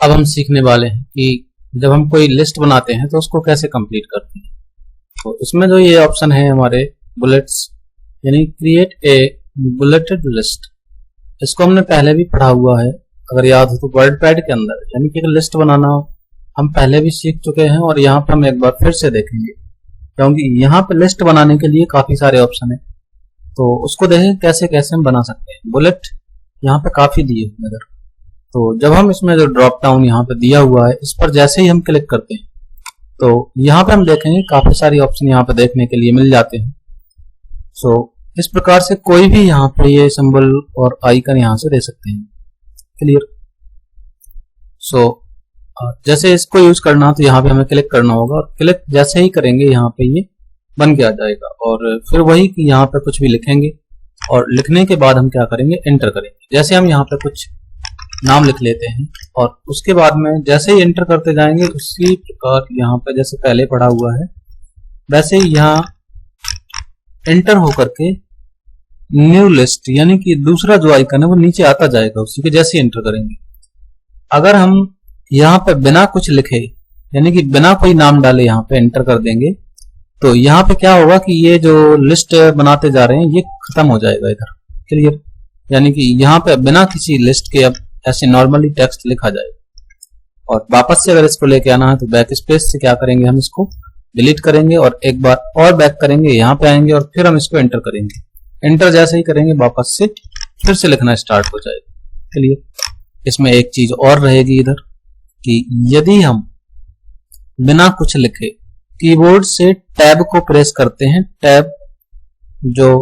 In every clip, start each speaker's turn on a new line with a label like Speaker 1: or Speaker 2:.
Speaker 1: अब हम सीखने वाले हैं कि जब हम कोई लिस्ट बनाते हैं तो उसको कैसे कंप्लीट करते हैं। तो उसमें जो ये ऑप्शन है हमारे बुलेट्स, यानी क्रिएट ए बुलेटेड लिस्ट, इसको हमने पहले भी पढ़ा हुआ है अगर याद हो तो वर्डपैड के अंदर, यानी कि लिस्ट बनाना हम पहले भी सीख चुके हैं और यहाँ पर हम एक बार फिर से देखेंगे क्योंकि यहाँ पे लिस्ट बनाने के लिए काफी सारे ऑप्शन है। तो उसको देखें कैसे कैसे हम बना सकते हैं। बुलेट यहाँ पे काफी दिए हुए इधर, तो जब हम इसमें जो ड्रॉप डाउन यहाँ पे दिया हुआ है इस पर जैसे ही हम क्लिक करते हैं तो यहाँ पे हम देखेंगे काफी सारी ऑप्शन यहाँ पे देखने के लिए मिल जाते हैं। सो इस प्रकार से कोई भी यहाँ पे ये सिंबल और आइकन यहाँ से दे सकते हैं। क्लियर। सो जैसे इसको यूज करना तो यहाँ पे हमें क्लिक करना होगा और क्लिक जैसे ही करेंगे यहाँ पे ये बन के आ जाएगा और फिर वही कि यहाँ पे कुछ भी लिखेंगे और लिखने के बाद हम क्या करेंगे, एंटर करेंगे। जैसे हम यहाँ पे कुछ नाम लिख लेते हैं और उसके बाद में जैसे ही एंटर करते जाएंगे उसी प्रकार यहाँ पे जैसे पहले पढ़ा हुआ है वैसे ही यहाँ एंटर होकर के न्यू लिस्ट यानी कि दूसरा जो आइकन है वो नीचे आता जाएगा उसी के जैसे एंटर करेंगे। अगर हम यहाँ पे बिना कुछ लिखे यानी कि बिना कोई नाम डाले यहाँ पे एंटर कर देंगे तो यहाँ पे क्या होगा कि ये जो लिस्ट बनाते जा रहे हैं ये खत्म हो जाएगा इधर। क्लियर। यानी कि यहाँ पे बिना किसी लिस्ट के अब ऐसे नॉर्मली टेक्स्ट लिखा जाएगा और वापस से अगर इसको लेके आना है तो बैक स्पेस से क्या करेंगे, हम इसको डिलीट करेंगे और एक बार और बैक करेंगे, यहाँ पे आएंगे और फिर हम इसको एंटर करेंगे। एंटर जैसे ही करेंगे वापस से फिर से लिखना स्टार्ट हो जाएगा। क्लियर। इसमें एक चीज और रहेगी इधर कि यदि हम बिना कुछ लिखे कीबोर्ड से टैब को प्रेस करते हैं, टैब जो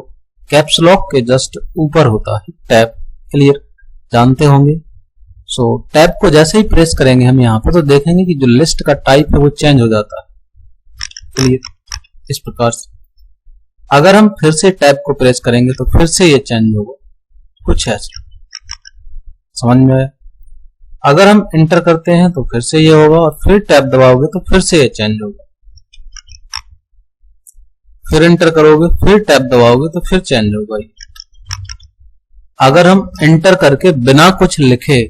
Speaker 1: कैप्स लॉक के जस्ट ऊपर होता है टैब, क्लियर, जानते होंगे। सो टैब को जैसे ही प्रेस करेंगे हम यहाँ पर तो देखेंगे कि जो लिस्ट का टाइप है वो चेंज हो जाता है। क्लियर। इस प्रकार से अगर हम फिर से टैब को प्रेस करेंगे तो फिर से ये चेंज होगा, कुछ ऐसा, समझ में आया। अगर हम एंटर करते हैं तो फिर से ये होगा और फिर टैब दबाओगे तो फिर से ये चेंज होगा, फिर एंटर करोगे फिर टैब दबाओगे तो फिर चेंज होगा। अगर हम एंटर करके बिना कुछ लिखे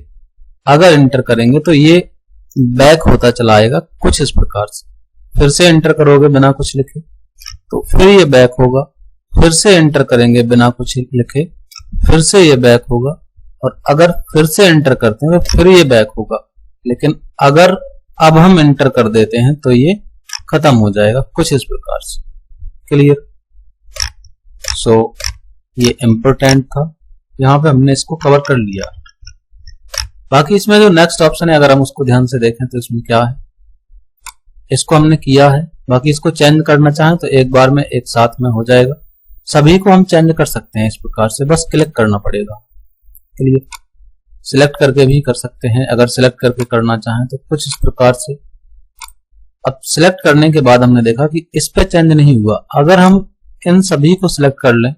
Speaker 1: अगर एंटर करेंगे तो ये बैक होता चला आएगा कुछ इस प्रकार से। फिर से एंटर करोगे बिना कुछ लिखे तो फिर ये बैक होगा, फिर से एंटर करेंगे बिना कुछ लिखे फिर से ये बैक होगा और अगर फिर से एंटर करते हैं तो फिर ये बैक होगा। लेकिन अगर अब हम एंटर कर देते हैं तो ये खत्म हो जाएगा कुछ इस प्रकार से। क्लियर। सो ये इम्पोर्टेंट था, यहाँ पे हमने इसको कवर कर लिया। बाकी इसमें जो नेक्स्ट ऑप्शन है अगर हम उसको ध्यान से देखें तो इसमें क्या है, इसको हमने किया है। बाकी इसको चेंज करना चाहें तो एक बार में एक साथ में हो जाएगा। सभी को हम चेंज कर सकते हैं इस प्रकार से, बस क्लिक करना पड़ेगा। क्लियर। सिलेक्ट करके भी कर सकते हैं अगर सिलेक्ट करके करना चाहें तो कुछ इस प्रकार से। अब सिलेक्ट करने के बाद हमने देखा कि इस पे चेंज नहीं हुआ। अगर हम इन सभी को सिलेक्ट कर लें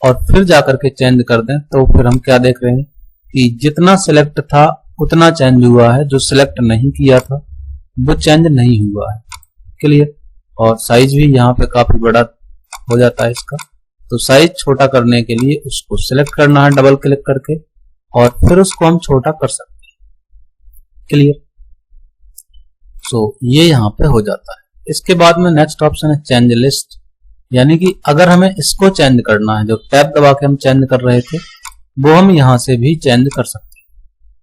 Speaker 1: और फिर जाकर के चेंज कर दें तो फिर हम क्या देख रहे हैं कि जितना सिलेक्ट था उतना चेंज हुआ है, जो सिलेक्ट नहीं किया था वो चेंज नहीं हुआ है। क्लियर। और साइज भी यहाँ पे काफी बड़ा हो जाता है इसका, तो साइज छोटा करने के लिए उसको सिलेक्ट करना है डबल क्लिक करके और फिर उसको हम छोटा कर सकते हैं। क्लियर। सो ये यहाँ पे हो जाता है। इसके बाद में नेक्स्ट ऑप्शन है चेंज लिस्ट, यानी कि अगर हमें इसको चेंज करना है, जो टैब दबा के हम चेंज कर रहे थे वो हम यहाँ से भी चेंज कर सकते हैं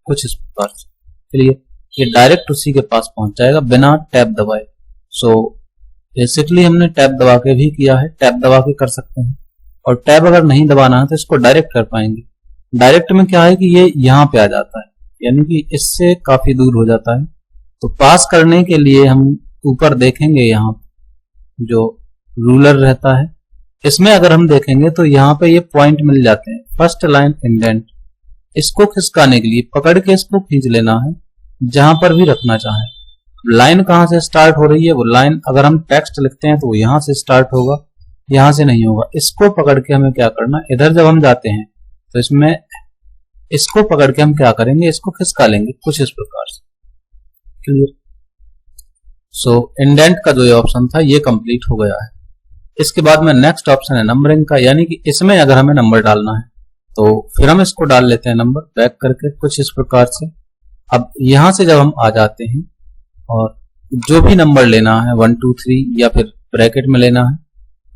Speaker 1: कुछ इस प्रकार से। क्लियर। ये डायरेक्ट उसी के पास पहुंच जाएगा बिना टैब दबाए। सो बेसिकली हमने टैब दबा के भी किया है, टैब दबा के कर सकते हैं और टैब अगर नहीं दबाना है तो इसको डायरेक्ट कर पाएंगे। डायरेक्ट में क्या है कि ये यहाँ पे आ जाता है, यानी कि इससे काफी दूर हो जाता है। तो पास करने के लिए हम ऊपर देखेंगे यहाँ जो रूलर रहता है, इसमें अगर हम देखेंगे तो यहाँ पे ये पॉइंट मिल जाते हैं, फर्स्ट लाइन इंडेंट। इसको खिसकाने के लिए पकड़ के इसको खींच लेना है जहां पर भी रखना चाहे। लाइन कहां से स्टार्ट हो रही है, वो लाइन अगर हम टेक्स्ट लिखते हैं तो वो यहां से स्टार्ट होगा, यहां से नहीं होगा। इसको पकड़ के हमें क्या करना, इधर जब हम जाते हैं तो इसमें इसको पकड़ के हम क्या करेंगे, इसको खिसका लेंगे कुछ इस प्रकार से। क्लियर। सो इंडेंट का जो ये ऑप्शन था ये कंप्लीट हो गया है। इसके बाद में नेक्स्ट ऑप्शन है नंबरिंग का, यानी कि इसमें अगर हमें नंबर डालना है तो फिर हम इसको डाल लेते हैं नंबर बैक करके कुछ इस प्रकार से। अब यहां से जब हम आ जाते हैं और जो भी नंबर लेना है 1 2 3 या फिर ब्रैकेट में लेना है,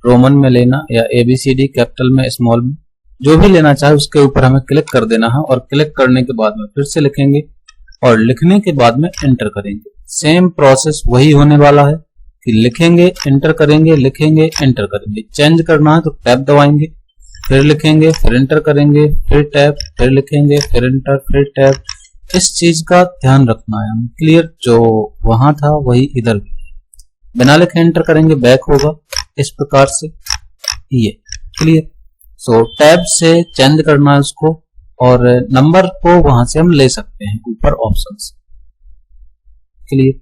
Speaker 1: रोमन में लेना या ABCD कैपिटल में स्मॉल में, जो भी लेना चाहे उसके ऊपर हमें क्लिक कर देना है और क्लिक करने के बाद में फिर से लिखेंगे और लिखने के बाद में एंटर करेंगे। सेम प्रोसेस वही होने वाला है कि लिखेंगे, एंटर करेंगे, लिखेंगे, एंटर करेंगे। चेंज करना है तो टैब दबाएंगे, फिर लिखेंगे, फिर एंटर करेंगे, फिर टैब, फिर लिखेंगे, फिर एंटर, फिर टैब। इस चीज का ध्यान रखना है। क्लियर? जो वहां था वही इधर भी, बिना लिखे एंटर करेंगे बैक होगा इस प्रकार से ये। क्लियर? सो टैब से चेंज करना है उसको और नंबर को वहां से हम ले सकते हैं ऊपर ऑप्शन से। क्लियर?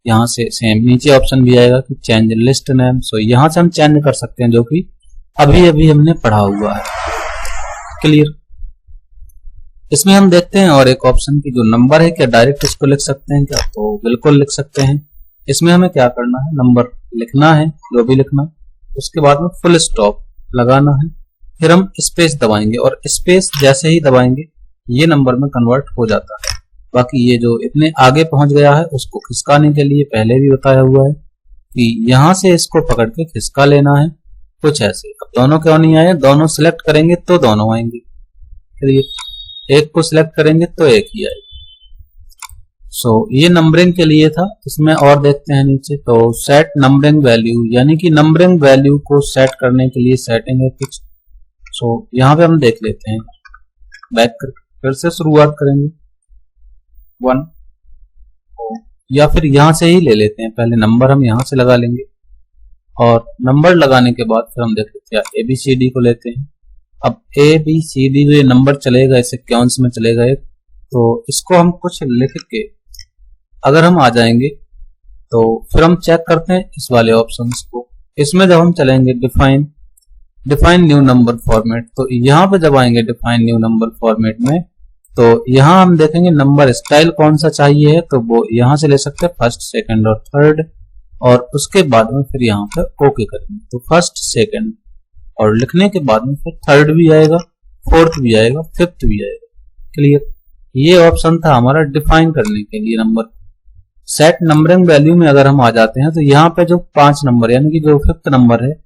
Speaker 1: यहां से सेम नीचे ऑप्शन भी आएगा कि चेंज लिस्ट नेम। सो यहां से हम चेंज कर सकते हैं जो कि अभी अभी हमने पढ़ा हुआ है। क्लियर? इसमें हम देखते हैं और एक ऑप्शन की जो नंबर है, क्या डायरेक्ट इसको लिख सकते हैं क्या? तो बिल्कुल लिख सकते हैं। इसमें हमें क्या करना है, नंबर लिखना है जो भी लिखना, उसके बाद में फुल स्टॉप लगाना है, फिर हम स्पेस दबाएंगे और स्पेस जैसे ही दबाएंगे ये नंबर में कन्वर्ट हो जाता है। बाकी ये जो इतने आगे पहुंच गया है उसको खिसकाने के लिए पहले भी बताया हुआ है कि यहां से इसको पकड़ के खिसका लेना है, कुछ ऐसे। अब दोनों क्यों नहीं आए, दोनों सिलेक्ट करेंगे तो दोनों आएंगे, फिर एक को सिलेक्ट करेंगे तो एक ही आएगा। सो ये नंबरिंग के लिए था। इसमें और देखते हैं नीचे, तो सेट नंबरिंग वैल्यू, यानी कि नंबरिंग वैल्यू को सेट करने के लिए सेटिंग है कुछ। सो यहाँ पे हम देख लेते हैं, बैक करके फिर से शुरुआत करेंगे 1, या फिर यहां से ही ले लेते हैं, पहले नंबर हम यहां से लगा लेंगे और नंबर लगाने के बाद फिर हम देख लेते हैं ABCD को लेते हैं। अब ABCD जो ये नंबर चलेगा इसे क्योंस में चलेगा एक, तो इसको हम कुछ लिख के अगर हम आ जाएंगे तो फिर हम चेक करते हैं इस वाले ऑप्शंस को। इसमें जब हम चलेंगे डिफाइन न्यू नंबर फॉर्मेट, तो यहाँ पे जब आएंगे डिफाइन न्यू नंबर फॉर्मेट में, तो यहाँ हम देखेंगे नंबर स्टाइल कौन सा चाहिए है, तो वो यहाँ से ले सकते हैं फर्स्ट, सेकंड और थर्ड, और उसके बाद में फिर यहाँ पे ओके करेंगे तो फर्स्ट, सेकंड और लिखने के बाद में फिर थर्ड भी आएगा, फोर्थ भी आएगा, फिफ्थ भी आएगा। क्लियर? ये ऑप्शन था हमारा डिफाइन करने के लिए नंबर। सेट नंबरिंग वैल्यू में अगर हम आ जाते हैं तो यहाँ पे जो 5 नंबर यानी कि जो फिफ्थ नंबर है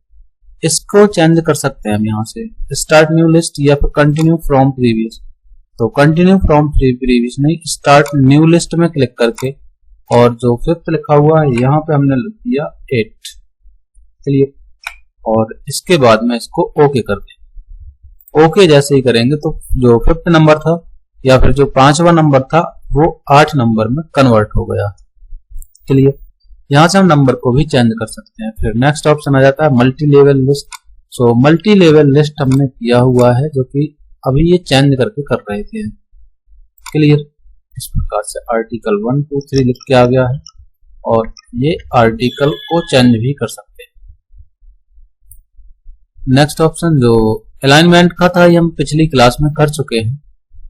Speaker 1: इसको चेंज कर सकते हैं हम यहाँ से, स्टार्ट न्यू लिस्ट या फिर कंटिन्यू फ्रॉम प्रीवियस। तो कंटिन्यू फ्रॉम प्रीवियस नहीं, स्टार्ट न्यू लिस्ट में क्लिक करके और जो फिफ्थ लिखा हुआ है यहाँ पे हमने लिख दिया 8। चलिए, और इसके बाद में इसको ओके कर दें। ओके जैसे ही करेंगे तो जो फिफ्थ नंबर था या फिर जो 5वां नंबर था वो 8 नंबर में कन्वर्ट हो गया। चलिए, यहां से हम नंबर को भी चेंज कर सकते हैं। फिर नेक्स्ट ऑप्शन आ जाता है multi level list. So multi level list हमने किया हुआ है जो कि अभी ये चेंज करके कर रहे थे। क्लियर? इस प्रकार से आर्टिकल 1 2 3 लिख के आ गया है और ये आर्टिकल को चेंज भी कर सकते हैं। नेक्स्ट ऑप्शन जो अलाइनमेंट का था ये हम पिछली क्लास में कर चुके हैं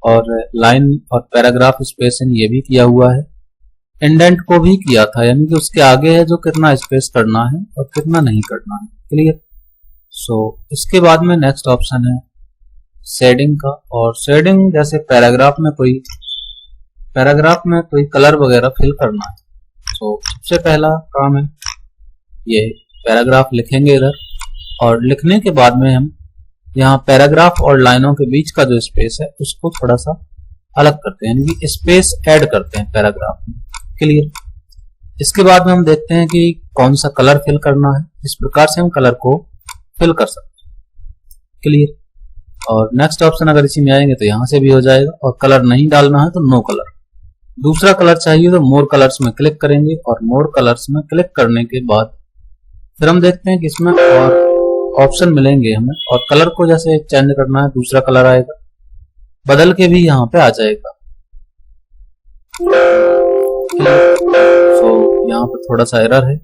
Speaker 1: और लाइन और पैराग्राफ स्पेसिंग ये भी किया हुआ है। इंडेंट को भी किया था, यानी कि उसके आगे है जो कितना स्पेस करना है और कितना नहीं करना है। क्लियर? सो इसके बाद में नेक्स्ट ऑप्शन है शेडिंग का, और शेडिंग जैसे पैराग्राफ में कोई कलर वगैरह फिल करना है। सो सबसे पहला काम है ये पैराग्राफ लिखेंगे इधर, और लिखने के बाद में हम यहाँ पैराग्राफ और लाइनों के बीच का जो स्पेस है उसको थोड़ा सा अलग करते हैं, यानी कि स्पेस ऐड करते हैं पैराग्राफ में। क्लियर? इसके बाद में हम देखते हैं कि कौन सा कलर फिल करना है, इस प्रकार से हम कलर को फिल कर सकते हैं। क्लियर? और नेक्स्ट ऑप्शन अगर इसी में आएंगे तो यहां से भी हो जाएगा, और कलर नहीं डालना है तो नो कलर। दूसरा कलर चाहिए तो मोर कलर्स में क्लिक करेंगे, और मोर कलर्स में क्लिक करने के बाद फिर हम देखते हैं कि इसमें और ऑप्शन मिलेंगे हमें, और कलर को जैसे चेंज करना है दूसरा कलर आएगा, बदल के भी यहाँ पे आ जाएगा। तो यहाँ पे थोड़ा सा एरर है।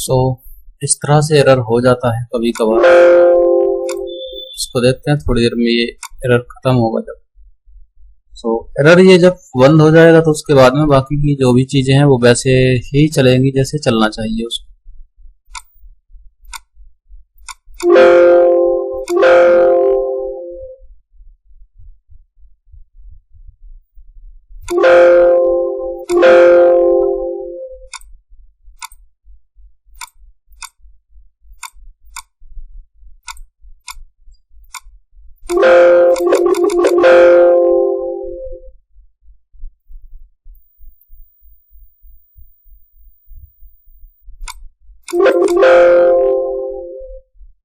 Speaker 1: सो इस तरह से एरर हो जाता है कभी कभार। इसको देखते हैं थोड़ी देर में ये एरर खत्म होगा जब। एरर ये जब बंद हो जाएगा तो उसके बाद में बाकी की जो भी चीजें हैं वो वैसे ही चलेंगी जैसे चलना चाहिए उसको।